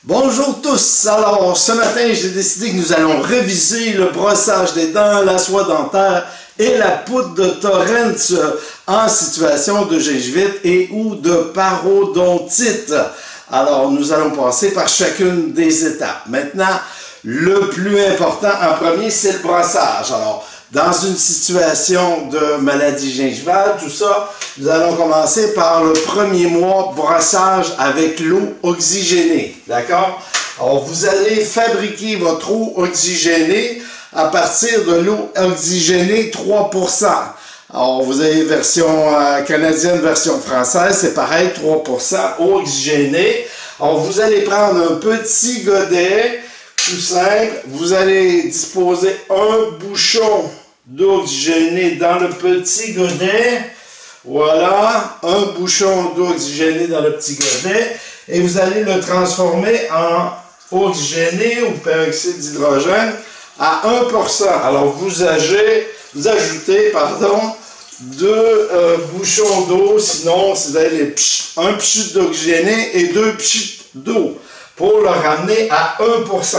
Bonjour tous! Alors, ce matin, j'ai décidé que nous allons réviser le brossage des dents, la soie dentaire et la poudre de Torrens en situation de gingivite et ou de parodontite. Alors, nous allons passer par chacune des étapes. Maintenant, le plus important en premier, c'est le brossage. Alors, dans une situation de maladie gingivale, tout ça, nous allons commencer par le premier mois brossage avec l'eau oxygénée. D'accord? Alors, vous allez fabriquer votre eau oxygénée à partir de l'eau oxygénée 3%. Alors, vous avez version canadienne, version française, c'est pareil, 3% eau oxygénée. Alors, vous allez prendre un petit godet, tout simple. Vous allez disposer un bouchon d'eau oxygénée dans le petit godet. Voilà, un bouchon d'eau oxygénée dans le petit godet. Et vous allez le transformer en eau oxygénée ou peroxyde d'hydrogène à 1%. Alors, vous ajoutez, deux bouchons d'eau, sinon, vous avez un pchit d'oxygéné et 2 pchits d'eau pour le ramener à 1%.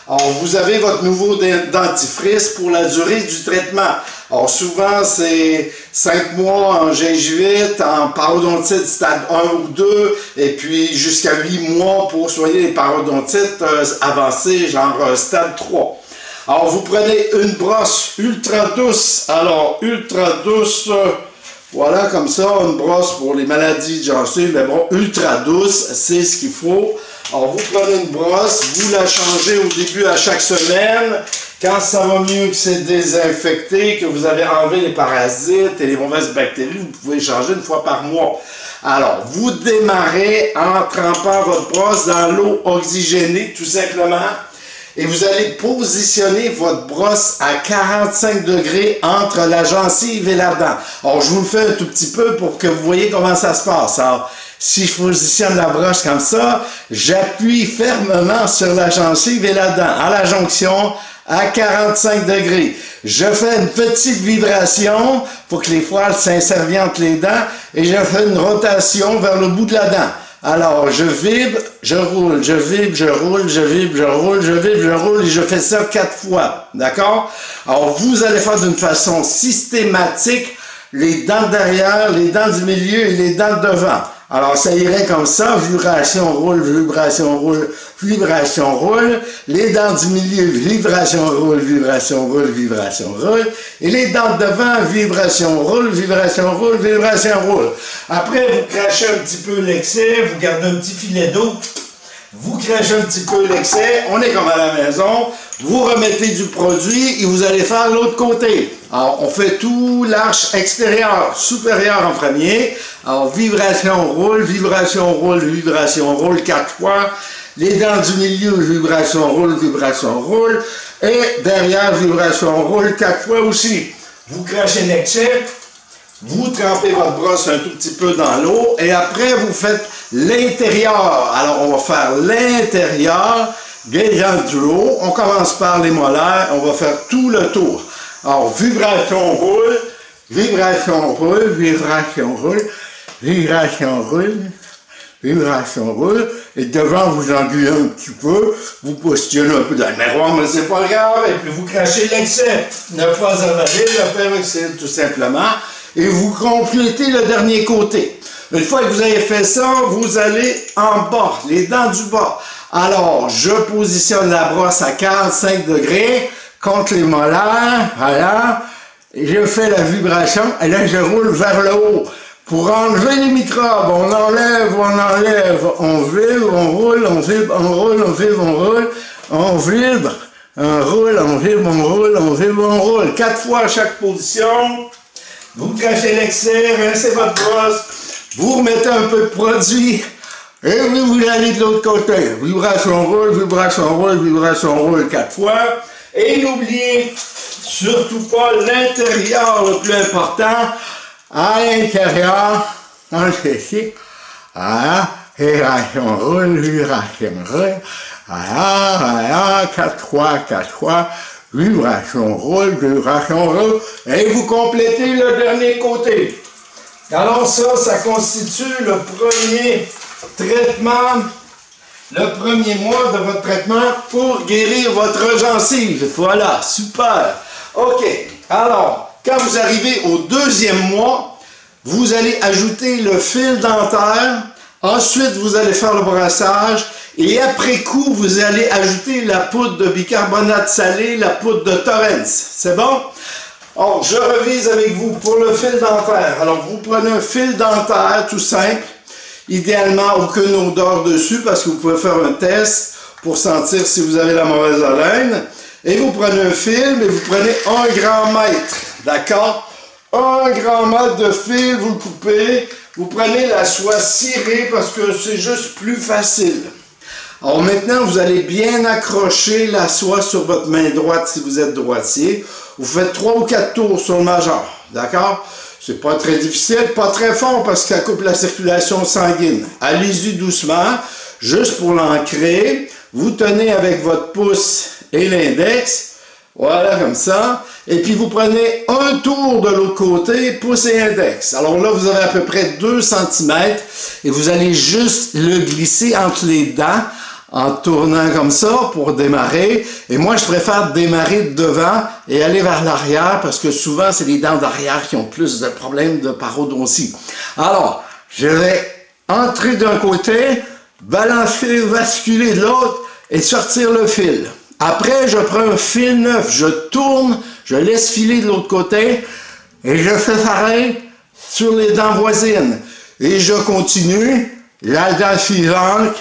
Alors, vous avez votre nouveau dentifrice pour la durée du traitement. Alors, souvent, c'est 5 mois en gingivite, en parodontite stade 1 ou 2, et puis jusqu'à 8 mois pour soigner les parodontites avancées, genre stade 3. Alors, vous prenez une brosse ultra douce. Alors, ultra douce, voilà, comme ça, une brosse pour les maladies de gencives, mais bon, ultra douce, c'est ce qu'il faut. Alors, vous prenez une brosse, vous la changez au début à chaque semaine. Quand ça va mieux, que c'est désinfecté, que vous avez enlevé les parasites et les mauvaises bactéries, vous pouvez changer une fois par mois. Alors, vous démarrez en trempant votre brosse dans l'eau oxygénée, tout simplement. Et vous allez positionner votre brosse à 45 degrés entre la gencive et la dent. Alors, je vous le fais un tout petit peu pour que vous voyez comment ça se passe. Alors, si je positionne la brosse comme ça, j'appuie fermement sur la gencive et la dent, à la jonction, à 45 degrés. Je fais une petite vibration pour que les poils s'insèrent bien entre les dents et je fais une rotation vers le bout de la dent. Alors, je vibre, je roule, je vibre, je roule, je vibre, je roule, je vibre, je roule et je fais ça 4 fois. D'accord? Alors, vous allez faire d'une façon systématique les dents derrière, les dents du milieu et les dents devant. Alors, ça irait comme ça, vibration roule, vibration roule, vibration roule, les dents du milieu, vibration roule, vibration roule, vibration roule, et les dents devant, vibration roule, vibration roule, vibration roule. Après, vous crachez un petit peu l'excès, vous gardez un petit filet d'eau, vous crachez un petit peu l'excès, on est comme à la maison, vous remettez du produit et vous allez faire l'autre côté. Alors, on fait tout l'arche extérieure, supérieure en premier. Alors, vibration roule, vibration roule, vibration roule 4 fois. Les dents du milieu, vibration roule, vibration roule. Et derrière, vibration roule 4 fois aussi. Vous crachez l'excès, vous trempez votre brosse un tout petit peu dans l'eau et après, vous faites l'intérieur. Alors, on va faire l'intérieur, gageant du haut. On commence par les molaires, on va faire tout le tour. Alors, vibration roule, vibration roule, vibration roule, vibration roule, vibration roule. Et devant, vous engluez un petit peu, vous positionnez un peu dans le miroir, mais c'est pas grave. Et puis, vous crachez l'excès. Ne pas avaler, le peroxyde, tout simplement. Et vous complétez le dernier côté. Une fois que vous avez fait ça, vous allez en bas, les dents du bas. Alors, je positionne la brosse à 45 degrés contre les molaires, voilà, et je fais la vibration, et là, je roule vers le haut. Pour enlever les microbes, on enlève, on vibre, on roule, on vibre, on roule, on vibre, on roule, on vibre, on roule, on vibre, on roule, on vibre, on roule. 4 fois à chaque position. Vous cachez l'excès, rincez votre brosse, vous remettez un peu de produit, et vous allez de l'autre côté. Vibration roule, vibration roule, vibration roule 4 fois. Et n'oubliez surtout pas l'intérieur le plus important. À l'intérieur, on le fait ici. Voilà, vibration roule, vibration roule. Voilà, 4 fois. Vibration roule, et vous complétez le dernier côté. Alors ça constitue le premier traitement le premier mois de votre traitement pour guérir votre gencive. Voilà, super. OK, alors, quand vous arrivez au deuxième mois, vous allez ajouter le fil dentaire. Ensuite, vous allez faire le brossage. Et après coup, vous allez ajouter la poudre de bicarbonate salé, la poudre de Torrens. C'est bon? Alors, je revise avec vous pour le fil dentaire. Alors, vous prenez un fil dentaire tout simple. Idéalement, aucune odeur dessus parce que vous pouvez faire un test pour sentir si vous avez la mauvaise haleine. Et vous prenez un fil, mais vous prenez 1 grand mètre. D'accord? 1 grand mètre de fil, vous le coupez. Vous prenez la soie cirée parce que c'est juste plus facile. Alors maintenant, vous allez bien accrocher la soie sur votre main droite si vous êtes droitier. Vous faites 3 ou 4 tours sur le majeur. D'accord? C'est pas très difficile, pas très fort parce que ça coupe la circulation sanguine. Allez-y doucement, juste pour l'ancrer. Vous tenez avec votre pouce et l'index. Voilà, comme ça. Et puis, vous prenez un tour de l'autre côté, pouce et index. Alors là, vous avez à peu près 2 cm et vous allez juste le glisser entre les dents en tournant comme ça pour démarrer. Et moi, je préfère démarrer de devant et aller vers l'arrière parce que souvent, c'est les dents d'arrière qui ont plus de problèmes de parodontie. Alors, je vais entrer d'un côté, balancer, basculer de l'autre et sortir le fil. Après, je prends un fil neuf, je tourne, je laisse filer de l'autre côté et je fais pareil sur les dents voisines. Et je continue, la dent suivante.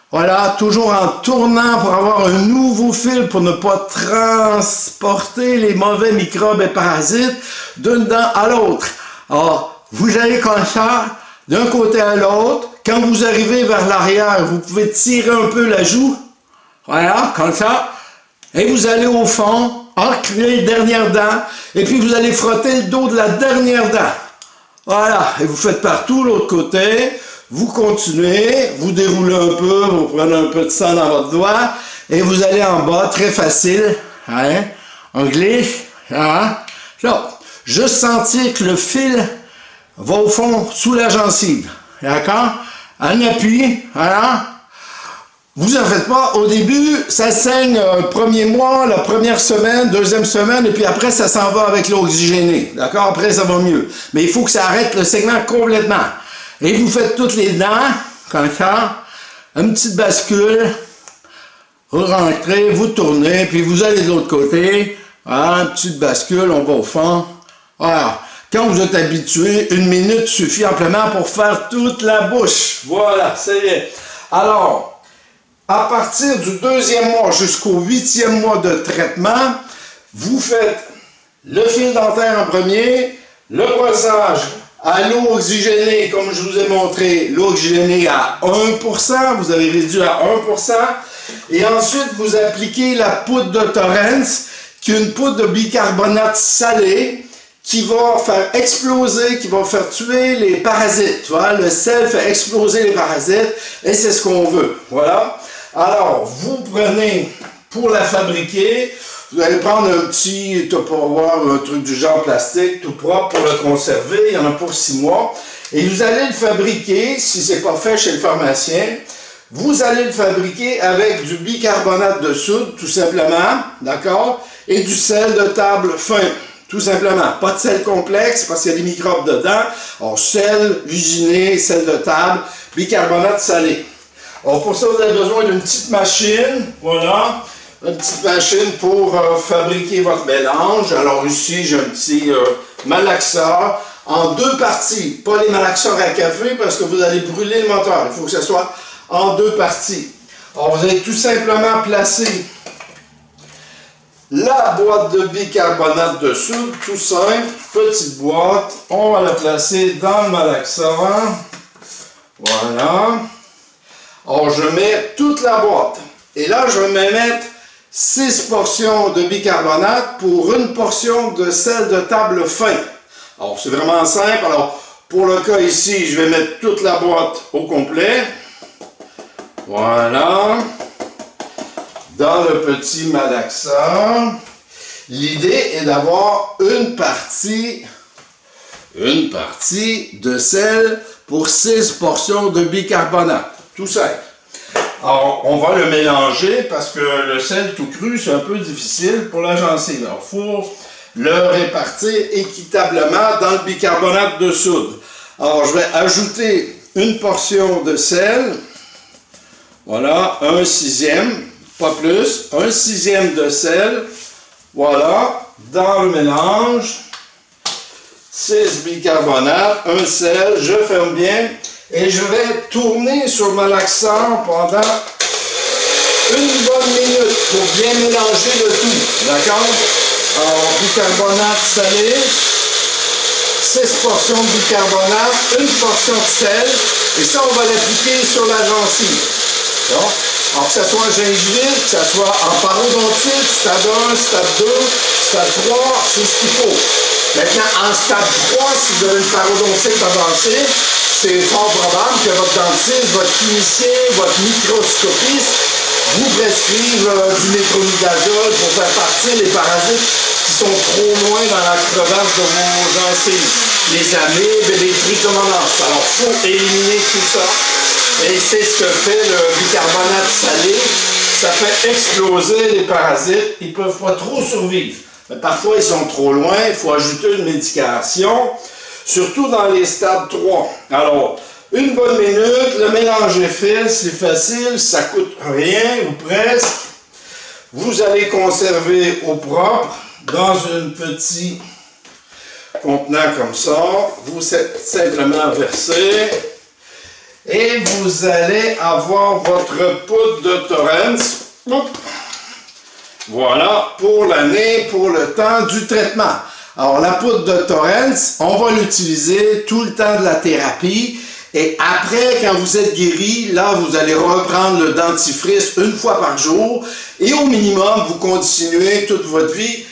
Voilà, toujours en tournant pour avoir un nouveau fil pour ne pas transporter les mauvais microbes et parasites d'une dent à l'autre. Alors, vous allez comme ça, d'un côté à l'autre. Quand vous arrivez vers l'arrière, vous pouvez tirer un peu la joue. Voilà, comme ça. Et vous allez au fond, ancrer les dernières dents. Et puis vous allez frotter le dos de la dernière dent. Voilà, et vous faites partout l'autre côté. Vous continuez, vous déroulez un peu, vous prenez un peu de sang dans votre doigt, et vous allez en bas, très facile, hein, on glisse, hein, là, juste sentir que le fil va au fond, sous la gencive, d'accord, en appui, voilà, vous en faites pas, au début, ça saigne le premier mois, la première semaine, deuxième semaine, et puis après, ça s'en va avec l'eau oxygénée, d'accord, après, ça va mieux, mais il faut que ça arrête le saignement complètement. Et vous faites toutes les dents, comme ça, une petite bascule, vous rentrez, vous tournez, puis vous allez de l'autre côté, voilà, une petite bascule, on va au fond, voilà. Quand vous êtes habitué, 1 minute suffit amplement pour faire toute la bouche, voilà, c'est bien. Alors, à partir du 2e mois jusqu'au 8e mois de traitement, vous faites le fil dentaire en premier, le brossage, à l'eau oxygénée, comme je vous ai montré, l'eau oxygénée à 1%, vous avez réduit à 1%, et ensuite vous appliquez la poudre de Torrens, qui est une poudre de bicarbonate salé, qui va faire exploser, qui va faire tuer les parasites. Tu vois, le sel fait exploser les parasites, et c'est ce qu'on veut. Voilà. Alors, vous prenez, pour la fabriquer, vous allez prendre un petit Tupperware, un truc du genre plastique, tout propre pour le conserver. Il y en a pour 6 mois. Et vous allez le fabriquer, si ce n'est pas fait chez le pharmacien, vous allez le fabriquer avec du bicarbonate de soude, tout simplement, d'accord? Et du sel de table fin, tout simplement. Pas de sel complexe, parce qu'il y a des microbes dedans. Alors, sel usiné, sel de table, bicarbonate salé. Alors, pour ça, vous avez besoin d'une petite machine, voilà. Une petite machine pour fabriquer votre mélange. Alors ici, j'ai un petit malaxeur en 2 parties. Pas les malaxeurs à café parce que vous allez brûler le moteur. Il faut que ce soit en 2 parties. Alors vous allez tout simplement placer la boîte de bicarbonate de soude, tout simple. Petite boîte. On va la placer dans le malaxeur. Voilà. Alors je mets toute la boîte. Et là, je vais me mettre 6 portions de bicarbonate pour 1 portion de sel de table fin. Alors, c'est vraiment simple. Alors, pour le cas ici, je vais mettre toute la boîte au complet. Voilà. Dans le petit malaxeur. L'idée est d'avoir une partie de sel pour 6 portions de bicarbonate. Tout simple. Alors, on va le mélanger parce que le sel tout cru, c'est un peu difficile pour la gencive. Alors, il faut le répartir équitablement dans le bicarbonate de soude. Alors, je vais ajouter une portion de sel. Voilà, 1/6, pas plus. 1/6 de sel. Voilà, dans le mélange. 6 bicarbonate, 1 sel, je ferme bien. Et je vais tourner sur malaxeur pendant une bonne minute pour bien mélanger le tout. D'accord? Alors, bicarbonate salé, 6 portions de bicarbonate, une portion de sel, et ça, on va l'appliquer sur la gencive. Bon. Alors, que ce soit en gingivite, que ce soit en parodontite, stade 1, stade 2, stade 3, c'est ce qu'il faut. Maintenant, en stade 3, si vous avez une parodontite avancée, c'est fort probable que votre dentiste, votre clinicien, votre microscopiste vous prescrivent du métronidazole pour faire partir les parasites qui sont trop loin dans la crevasse de vos gencives. Les amibes et les trichomonas. Alors, il faut éliminer tout ça. Et c'est ce que fait le bicarbonate salé. Ça fait exploser les parasites. Ils ne peuvent pas trop survivre. Mais parfois, ils sont trop loin. Il faut ajouter une médication. Surtout dans les stades 3. Alors, une bonne minute, le mélange est fait, c'est facile, ça coûte rien ou presque. Vous allez conserver au propre dans un petit contenant comme ça. Vous simplement verser et vous allez avoir votre poudre de Thorens. Voilà, pour l'année, pour le temps du traitement. Alors, la poudre de Thorens, on va l'utiliser tout le temps de la thérapie. Et après, quand vous êtes guéri, là, vous allez reprendre le dentifrice une fois par jour. Et au minimum, vous continuez toute votre vie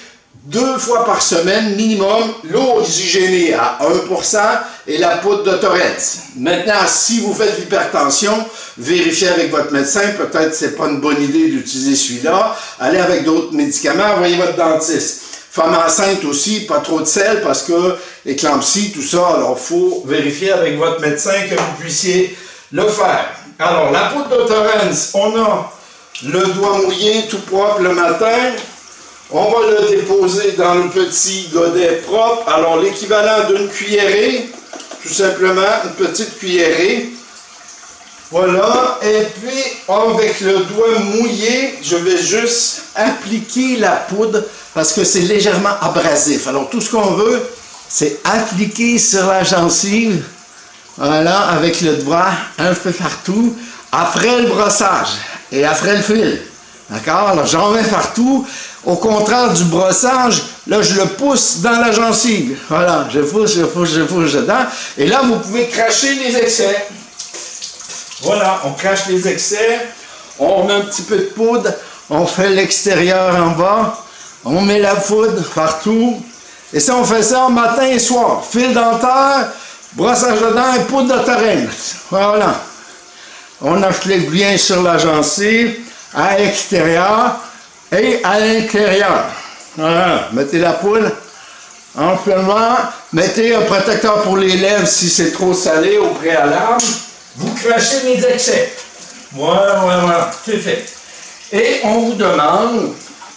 2 fois par semaine, minimum, l'eau oxygénée à 1% et la poudre de Thorens. Maintenant, si vous faites l'hypertension, vérifiez avec votre médecin. Peut-être que ce n'est pas une bonne idée d'utiliser celui-là. Allez avec d'autres médicaments, voyez votre dentiste. Femme enceinte aussi, pas trop de sel parce que éclampsie, tout ça, alors il faut vérifier avec votre médecin que vous puissiez le faire. Alors, la poudre de Thorens, on a le doigt mouillé tout propre le matin. On va le déposer dans le petit godet propre. Alors, l'équivalent d'une cuillerée, tout simplement, une petite cuillerée. Voilà, et puis avec le doigt mouillé, je vais juste appliquer la poudre parce que c'est légèrement abrasif. Alors tout ce qu'on veut, c'est appliquer sur la gencive, voilà, avec le doigt un peu partout, après le brossage et après le fil. D'accord? Alors j'en mets partout. Au contraire du brossage, là je le pousse dans la gencive. Voilà, je pousse dedans. Et là vous pouvez cracher les excès. Voilà, on crache les excès, on met un petit peu de poudre, on fait l'extérieur en bas, on met la poudre partout, et ça on fait ça matin et soir. Fil dentaire, brossage de dents et poudre de Thorens. Voilà. On applique bien sur la gencive, à l'extérieur et à l'intérieur. Voilà, mettez la poudre amplement, mettez un protecteur pour les lèvres si c'est trop salé au préalable. Vous crachez les excès. Voilà, c'est fait. Et on vous demande,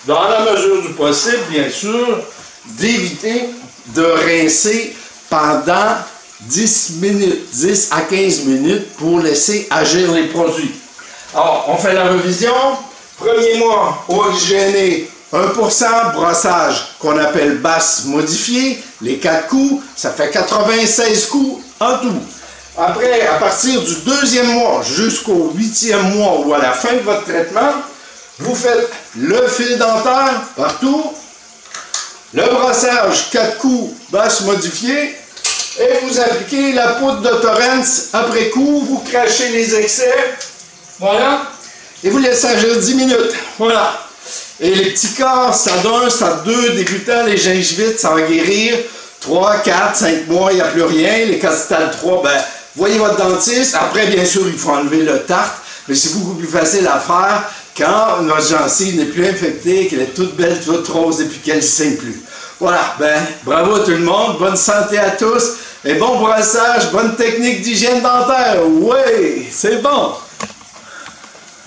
dans la mesure du possible, bien sûr, d'éviter de rincer pendant 10 minutes, 10 à 15 minutes pour laisser agir les produits. Alors, on fait la revision. Premier mois, eau oxygénée, 1%, brossage qu'on appelle basse modifiée, les 4 coups, ça fait 96 coups en tout. Après, à partir du 2e mois jusqu'au 8e mois ou à la fin de votre traitement, vous faites le fil dentaire partout, le brossage 4 coups, basse modifiée, et vous appliquez la poudre de Thorens après coup, vous crachez les excès, voilà, et vous laissez agir 10 minutes, voilà. Et les petits cas, stade 1, stade 2, débutant, les gingivites, ça va guérir, 3, 4, 5 mois, il n'y a plus rien, les cas de stade 3, ben, voyez votre dentiste. Après, bien sûr, il faut enlever le tartre, mais c'est beaucoup plus facile à faire quand notre gencive n'est plus infectée, qu'elle est toute belle, toute rose et puis qu'elle ne saigne plus. Voilà, ben, bravo à tout le monde, bonne santé à tous, et bon brossage, bonne technique d'hygiène dentaire. Oui, c'est bon!